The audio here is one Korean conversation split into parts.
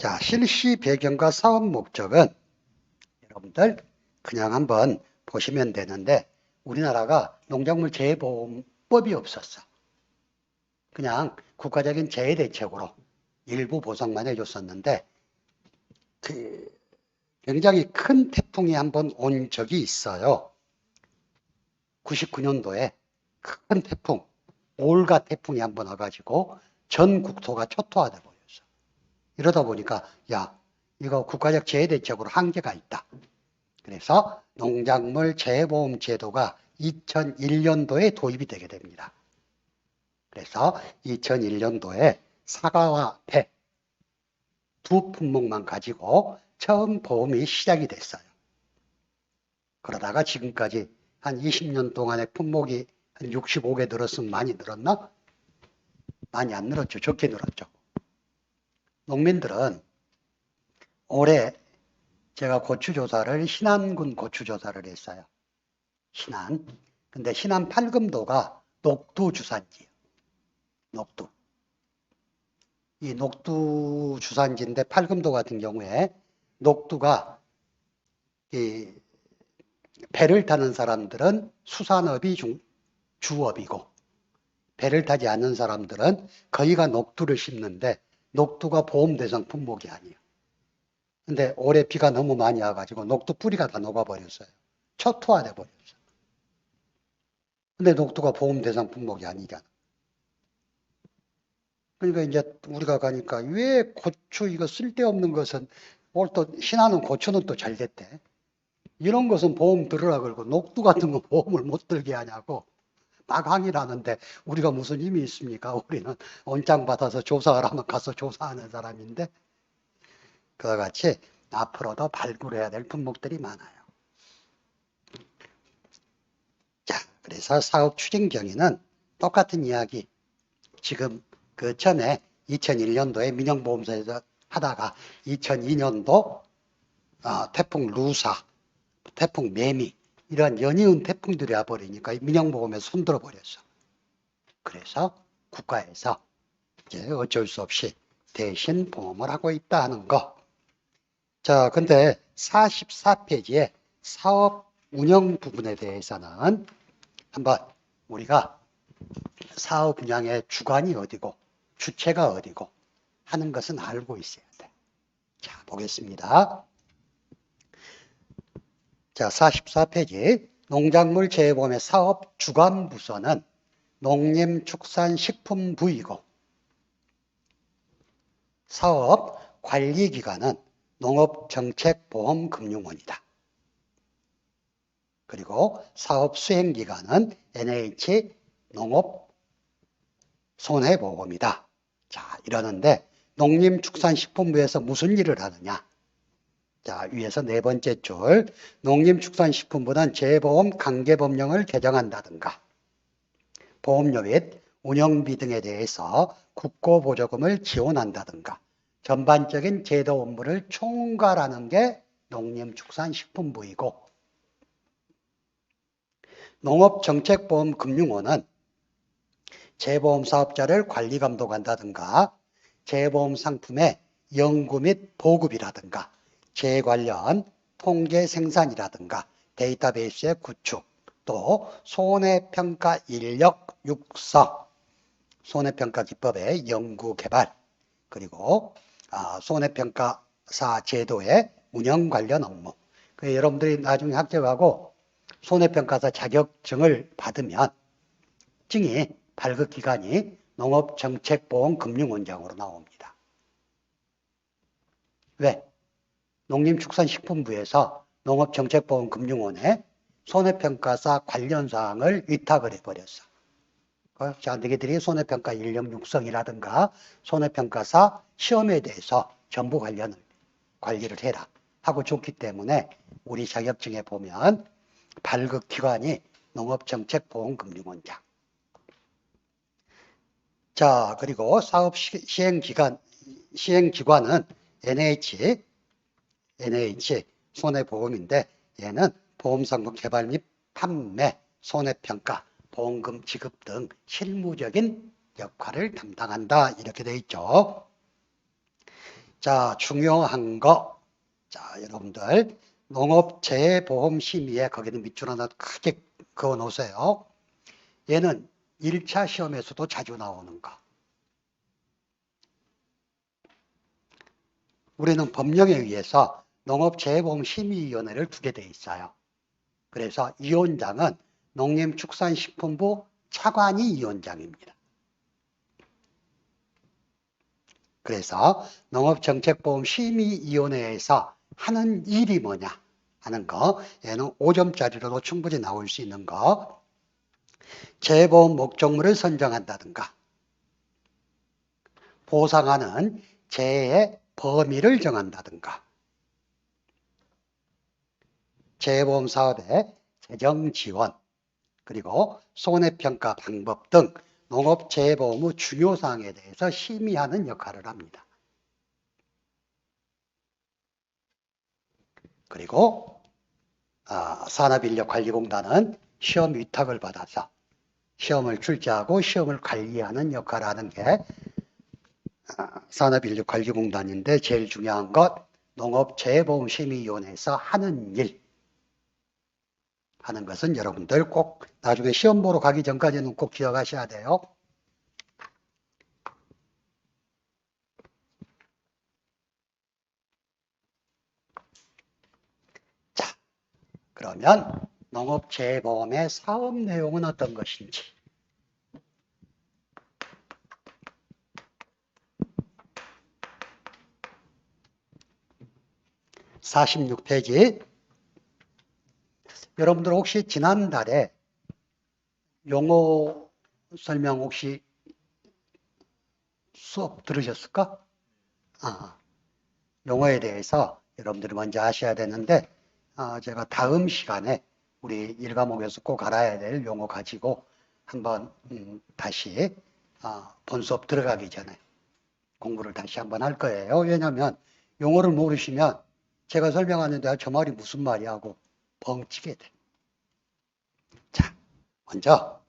자, 실시 배경과 사업 목적은 여러분들 그냥 한번 보시면 되는데 우리나라가 농작물 재해보험법이 없었어. 그냥 국가적인 재해 대책으로 일부 보상만 해줬었는데 굉장히 큰 태풍이 한번 온 적이 있어요. 99년도에 큰 태풍, 올가 태풍이 한번 와가지고 전 국토가 초토화돼 버렸어. 이러다 보니까 야, 이거 국가적 재해 대책으로 한계가 있다. 그래서 농작물 재해보험 제도가 2001년도에 도입이 되게 됩니다. 그래서 2001년도에 사과와 배 두 품목만 가지고 처음 보험이 시작이 됐어요. 그러다가 지금까지 한 20년 동안에 품목이 한 65개 늘었으면 많이 늘었나? 많이 안 늘었죠. 적게 늘었죠. 농민들은 올해 제가 고추조사를 신안군 고추조사를 했어요. 신안. 근데 신안 팔금도가 녹두 주산지예요. 녹두. 이 녹두 주산지인데 팔금도 같은 경우에 녹두가 이 배를 타는 사람들은 수산업이 주업이고 배를 타지 않는 사람들은 거의가 녹두를 심는데 녹두가 보험 대상 품목이 아니에요. 근데 올해 비가 너무 많이 와가지고 녹두 뿌리가 다 녹아버렸어요. 초토화돼 버렸어요. 근데 녹두가 보험 대상 품목이 아니잖아. 그러니까 이제 우리가 가니까 왜 고추 이거 쓸데없는 것은 오늘 또 신하는 고추는 또 잘 됐대. 이런 것은 보험 들으라 그러고 녹두 같은 거 보험을 못 들게 하냐고 막 항의를 하는데 우리가 무슨 힘이 있습니까? 우리는 원장 받아서 조사하라면 가서 조사하는 사람인데 그와 같이 앞으로도 발굴해야 될 품목들이 많아요. 자, 그래서 사업 추진 경위는 똑같은 이야기. 지금 그 전에 2001년도에 민영보험사에서 하다가 2002년도 태풍 루사, 태풍 매미 이런 연이은 태풍들이 와버리니까 민영보험에 손들어 버렸어. 그래서 국가에서 이제 어쩔 수 없이 대신 보험을 하고 있다 하는 거. 자, 근데 44페이지에 사업 운영 부분에 대해서는 한번 우리가 사업 운영의 주관이 어디고 주체가 어디고 하는 것은 알고 있어야 돼. 자, 보겠습니다. 자, 44페이지 농작물 재해보험의 사업 주관 부서는 농림축산식품부이고 사업 관리기관은 농업정책보험금융원이다. 그리고 사업 수행기관은 NH 농업손해보험이다. 자, 이러는데 농림축산식품부에서 무슨 일을 하느냐? 자, 위에서 네 번째 줄 농림축산식품부는 재보험 관계법령을 개정한다든가 보험료 및 운영비 등에 대해서 국고보조금을 지원한다든가 전반적인 제도 업무를 총괄하는 게 농림축산식품부이고 농업정책보험금융원은 재보험 사업자를 관리 감독한다든가 재보험 상품의 연구 및 보급이라든가 재해 관련 통계 생산이라든가 데이터베이스의 구축 또 손해평가 인력 육성 손해평가 기법의 연구 개발 그리고 손해평가사 제도의 운영 관련 업무. 여러분들이 나중에 합격하고 손해평가사 자격증을 받으면 증이 발급기관이 농업정책보험금융원장으로 나옵니다. 왜? 농림축산식품부에서 농업정책보험금융원에 손해평가사 관련 사항을 위탁을 해버렸어. 자, 너희들이 손해평가 인력 육성이라든가 손해평가사 시험에 대해서 전부 관리를 해라 하고 줬기 때문에 우리 자격증에 보면 발급기관이 농업정책보험금융원장. 자, 그리고 사업 시행기관은 NH 손해보험인데 얘는 보험상품 개발 및 판매, 손해평가, 보험금 지급 등 실무적인 역할을 담당한다. 이렇게 돼 있죠. 자, 중요한 거. 자, 여러분들. 농업재해보험심의에 거기는 밑줄 하나 크게 그어 놓으세요. 얘는 1차 시험에서도 자주 나오는 거. 우리는 법령에 의해서 농업재해보험심의위원회를 두게 돼 있어요. 그래서 위원장은 농림축산식품부 차관이 위원장입니다. 그래서 농업정책보험심의위원회에서 하는 일이 뭐냐 하는 거, 얘는 5점짜리로도 충분히 나올 수 있는 거. 재보험 목적물을 선정한다든가, 보상하는 재해의 범위를 정한다든가, 재보험 사업의 재정 지원, 그리고 손해평가 방법 등 농업재해보험의 중요사항에 대해서 심의하는 역할을 합니다. 그리고 산업인력관리공단은 시험 위탁을 받아서 시험을 출제하고 시험을 관리하는 역할을 하는 게 산업인력관리공단인데, 제일 중요한 것 농업재해보험심의위원회에서 하는 일 하는 것은 여러분들 꼭 나중에 시험 보러 가기 전까지는 꼭 기억하셔야 돼요. 자, 그러면 농업재해보험의 사업 내용은 어떤 것인지. 46페이지. 여러분들 혹시 지난달에 용어 설명 혹시 수업 들으셨을까? 용어에 대해서 여러분들이 먼저 아셔야 되는데, 제가 다음 시간에 우리 1과목에서 꼭 알아야 될 용어 가지고 한번 다시 본 수업 들어가기 전에 공부를 다시 한번 할 거예요. 왜냐하면 용어를 모르시면 제가 설명하는데 저 말이 무슨 말이야 하고 벙치게 돼. 자, 먼저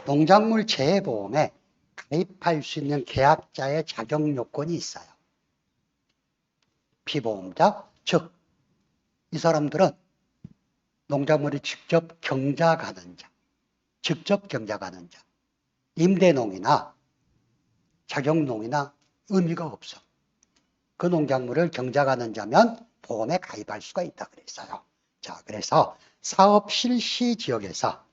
농작물 재해보험에 가입할 수 있는 계약자의 자격 요건이 있어요. 피보험자, 즉 이 사람들은 농작물이 직접 경작하는 자, 직접 경작하는 자, 임대농이나 자격농이나 의미가 없어. 그 농작물을 경작하는 자면 보험에 가입할 수가 있다 그랬어요. 자, 그래서 사업 실시 지역에서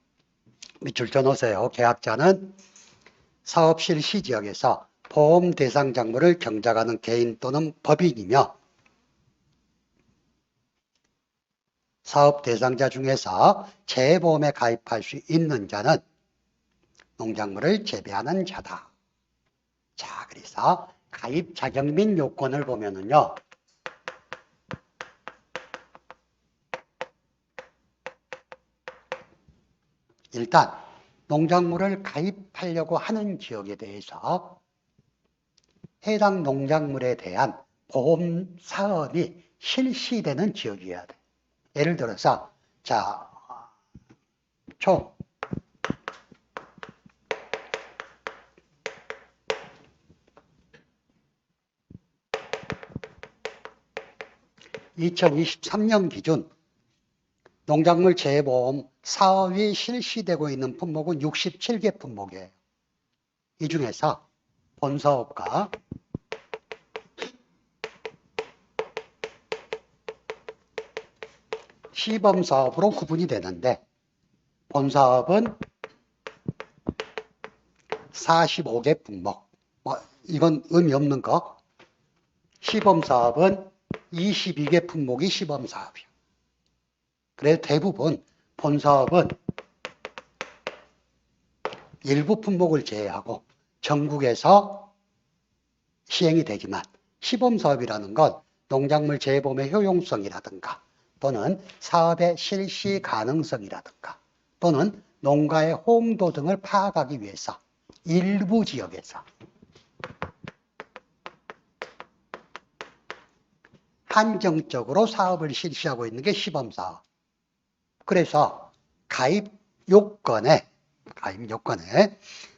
밑줄 쳐놓으세요. 계약자는 사업 실시 지역에서 보험 대상 작물을 경작하는 개인 또는 법인이며, 사업 대상자 중에서 재보험에 가입할 수 있는 자는 농작물을 재배하는 자다. 자, 그래서 가입 자격 및 요건을 보면은요, 일단 농작물을 가입하려고 하는 지역에 대해서 해당 농작물에 대한 보험 사업이 실시되는 지역이어야 돼. 예를 들어서 자, 총 2023년 기준 농작물 재보험 사업이 실시되고 있는 품목은 67개 품목이에요. 이 중에서 본사업과 시범사업으로 구분이 되는데, 본사업은 45개 품목, 이건 의미 없는 거. 시범사업은 22개 품목이 시범사업이에요. 그래서 대부분 본사업은 일부 품목을 제외하고 전국에서 시행이 되지만, 시범사업이라는 건 농작물 재보험의 효용성이라든가 또는 사업의 실시 가능성이라든가 또는 농가의 호응도 등을 파악하기 위해서 일부 지역에서 한정적으로 사업을 실시하고 있는 게 시범사업. 그래서 가입 요건에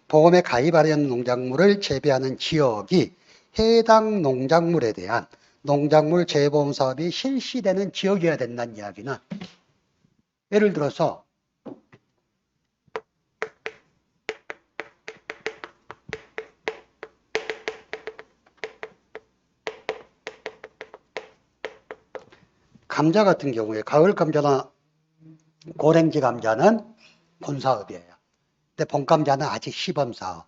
보험에 가입하려는 농작물을 재배하는 지역이 해당 농작물에 대한 농작물 재보험 사업이 실시되는 지역이어야 된다는 이야기는, 예를 들어서 감자 같은 경우에 가을 감자나 고랭지 감자는 본사업이에요. 근데 본감자는 아직 시범사업.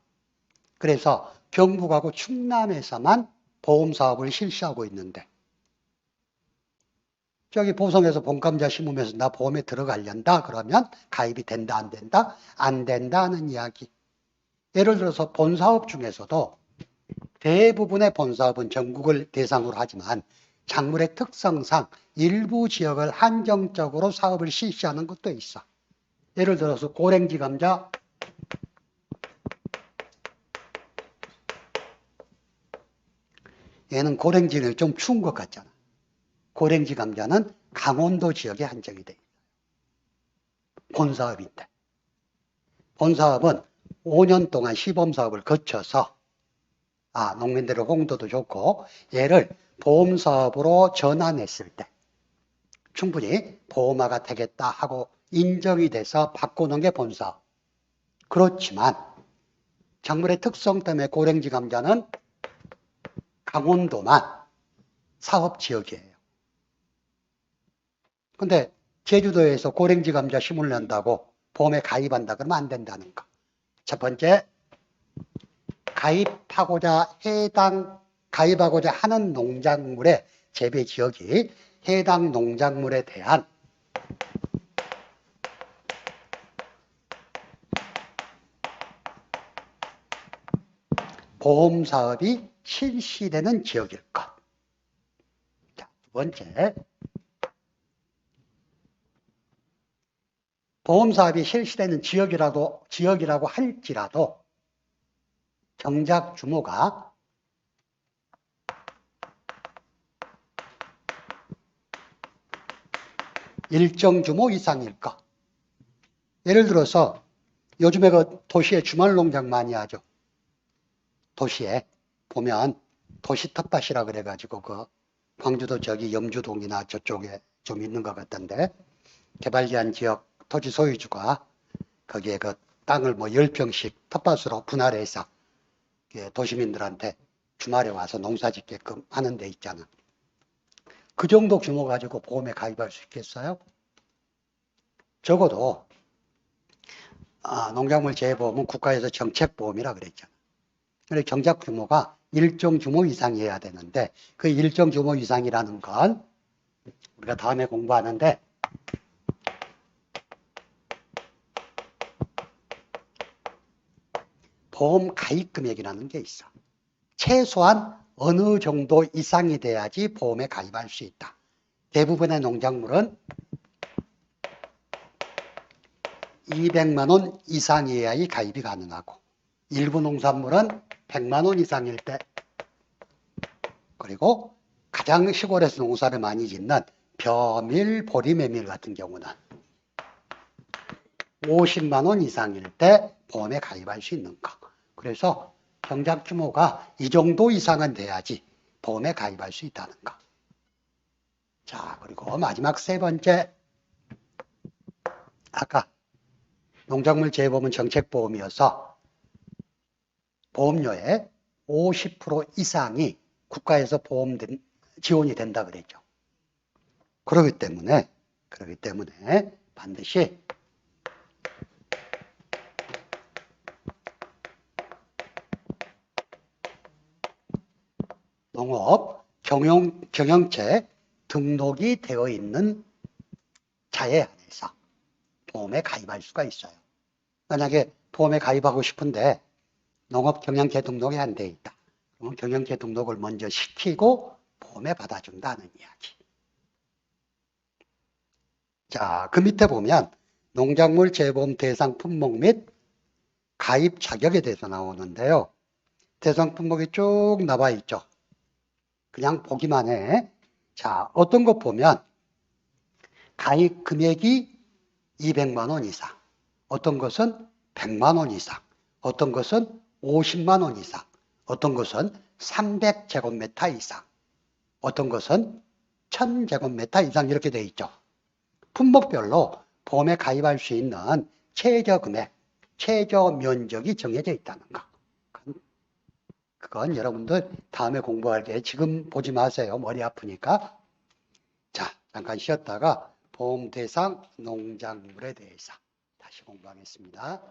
그래서 경북하고 충남에서만 보험사업을 실시하고 있는데, 저기 보성에서 본감자 심으면서 나 보험에 들어가련다 그러면 가입이 된다 안 된다? 안 된다는 이야기. 예를 들어서 본사업 중에서도 대부분의 본사업은 전국을 대상으로 하지만 작물의 특성상 일부 지역을 한정적으로 사업을 실시하는 것도 있어. 예를 들어서 고랭지 감자, 얘는 고랭지는 좀 추운 것 같잖아. 고랭지 감자는 강원도 지역에 한정이 돼 있어요. 본사업인데. 본사업은 5년 동안 시범사업을 거쳐서 농민들의 홍도도 좋고 얘를 보험사업으로 전환했을 때 충분히 보험화가 되겠다 하고 인정이 돼서 바꾸는 게 본사업. 그렇지만 작물의 특성 때문에 고랭지 감자는 강원도만 사업지역이에요. 근데 제주도에서 고랭지 감자 심으려고 보험에 가입한다 그러면 안 된다는 거. 첫 번째, 가입하고자 하는 농작물의 재배 지역이 해당 농작물에 대한 보험 사업이 실시되는 지역일 것. 자, 두 번째, 보험 사업이 실시되는 지역이라고 할지라도 정작 규모가 일정 규모 이상일 것. 예를 들어서 요즘에 그 도시에 주말 농장 많이 하죠. 도시에 보면 도시 텃밭이라 그래가지고 그 광주도 저기 염주동이나 저쪽에 좀 있는 것 같던데, 개발제한 지역 토지 소유주가 거기에 그 땅을 뭐 10평씩 텃밭으로 분할해서 도시민들한테 주말에 와서 농사 짓게끔 하는 데 있잖아. 그 정도 규모 가지고 보험에 가입할 수 있겠어요? 적어도 농작물 재해보험은 국가에서 정책보험이라 그랬잖아. 그런데 정작 규모가 일정 규모 이상이어야 되는데, 그 일정 규모 이상이라는 건 우리가 다음에 공부하는데 보험 가입 금액이라는 게 있어. 최소한 어느 정도 이상이 돼야지 보험에 가입할 수 있다. 대부분의 농작물은 200만 원 이상이어야 가입이 가능하고, 일부 농산물은 100만 원 이상일 때, 그리고 가장 시골에서 농사를 많이 짓는 벼밀, 보리매밀 같은 경우는 50만 원 이상일 때 보험에 가입할 수 있는 거. 그래서 정작 규모가 이 정도 이상은 돼야지 보험에 가입할 수 있다는 거. 자, 그리고 마지막 세 번째, 아까 농작물 재해보험은 정책보험이어서 보험료의 50% 이상이 국가에서 지원이 된다 그랬죠. 그렇기 때문에 반드시 농업 경영체 등록이 되어 있는 자에 한해서 보험에 가입할 수가 있어요. 만약에 보험에 가입하고 싶은데 농업 경영체 등록이 안 돼 있다. 그러면 경영체 등록을 먼저 시키고 보험에 받아준다는 이야기. 자, 그 밑에 보면 농작물 재보험 대상 품목 및 가입 자격에 대해서 나오는데요. 대상 품목이 쭉 나와 있죠. 그냥 보기만 해. 자, 어떤 것 보면 가입 금액이 200만 원 이상, 어떤 것은 100만 원 이상, 어떤 것은 50만 원 이상, 어떤 것은 300제곱미터 이상, 어떤 것은 1000제곱미터 이상 이렇게 되어 있죠. 품목별로 보험에 가입할 수 있는 최저 금액, 최저 면적이 정해져 있다는 거. 그건 여러분들 다음에 공부할 때 지금 보지 마세요. 머리 아프니까. 자, 잠깐 쉬었다가 보험 대상 농작물에 대해서 다시 공부하겠습니다.